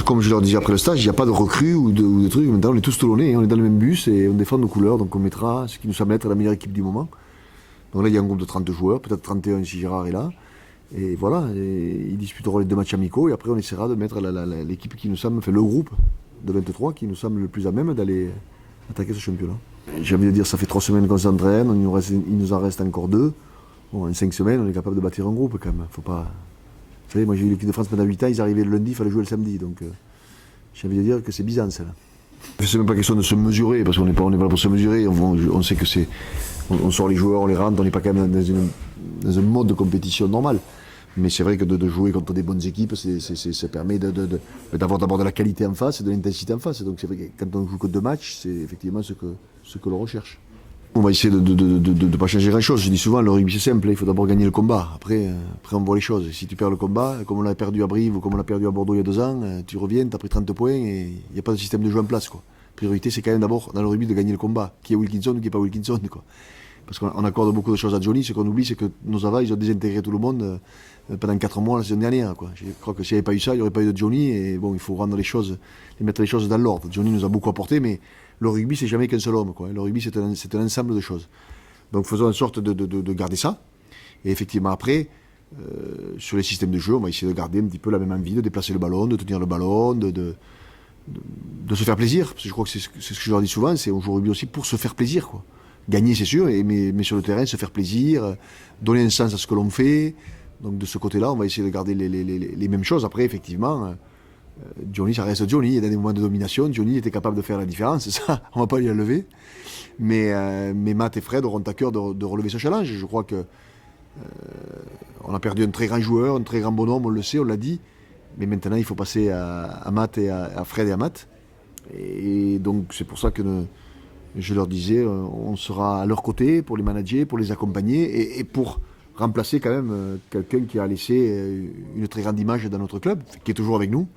Comme je leur disais après le stage, il n'y a pas de recrues ou de trucs. Maintenant, on est tous Toulonnais, on est dans le même bus et on défend nos couleurs. Donc on mettra ce qui nous semble être la meilleure équipe du moment. Donc là, il y a un groupe de 30 joueurs, peut-être 31 si Gérard est là. Et voilà, et ils disputeront les 2 matchs amicaux et après on essaiera de mettre l'équipe qui nous semble, enfin le groupe de 23 qui nous semble le plus à même d'aller attaquer ce championnat. J'ai envie de dire, ça fait 3 semaines qu'on s'entraîne, il nous en reste encore 2. Bon, en 5 semaines, on est capable de bâtir un groupe quand même. Faut pas... Vous savez, moi j'ai eu l'équipe de France pendant 8 ans, ils arrivaient le lundi, il fallait jouer le samedi. Donc j'ai envie de dire que c'est Byzance là. C'est même pas question de se mesurer, parce qu'on n'est pas là pour se mesurer. On sait que c'est. On sort les joueurs, on les rentre, on n'est pas quand même dans un mode de compétition normal. Mais c'est vrai que de jouer contre des bonnes équipes, ça permet d'avoir d'abord de la qualité en face et de l'intensité en face. Donc c'est vrai que quand on joue que 2 matchs, c'est effectivement ce que l'on recherche. On va essayer de ne pas changer grand-chose. Je dis souvent, le rugby c'est simple, il faut d'abord gagner le combat. Après on voit les choses. Si tu perds le combat, comme on l'a perdu à Brive ou comme on l'a perdu à Bordeaux il y a 2 ans, tu reviens, tu as pris 30 points et il n'y a pas de système de jeu en place. La priorité c'est quand même d'abord dans le rugby de gagner le combat. Qui est Wilkinson ou qui n'est pas Wilkinson. Parce qu'on accorde beaucoup de choses à Johnny, ce qu'on oublie c'est que nos avants ils ont désintégré tout le monde pendant 4 mois la saison dernière. Je crois que s'il n'y avait pas eu ça, il n'y aurait pas eu de Johnny. Et bon, il faut rendre mettre les choses dans l'ordre. Johnny nous a beaucoup apporté, mais le rugby c'est jamais qu'un seul homme. Le rugby c'est un ensemble de choses. Donc faisons en sorte de garder ça. Et effectivement après, sur les systèmes de jeu, on va essayer de garder un petit peu la même envie de déplacer le ballon, de tenir le ballon, de se faire plaisir. Parce que je crois que c'est ce que je leur dis souvent, c'est on joue au rugby aussi pour se faire plaisir. Gagner c'est sûr, mais sur le terrain se faire plaisir, donner un sens à ce que l'on fait. Donc de ce côté-là, on va essayer de garder les mêmes choses. Après effectivement, Johnny ça reste Johnny, il y a des moments de domination, Johnny était capable de faire la différence, ça on va pas lui enlever. Mais Matt et Fred auront à cœur de relever ce challenge. Je crois que on a perdu un très grand joueur, un très grand bonhomme, on le sait, on l'a dit. Mais maintenant, il faut passer à Matt et à Fred et à Matt. Et donc, c'est pour ça que je leur disais, on sera à leur côté pour les manager, pour les accompagner et pour remplacer quand même quelqu'un qui a laissé une très grande image dans notre club, qui est toujours avec nous,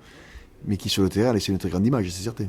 mais qui sur le terrain a laissé une très grande image, c'est certain.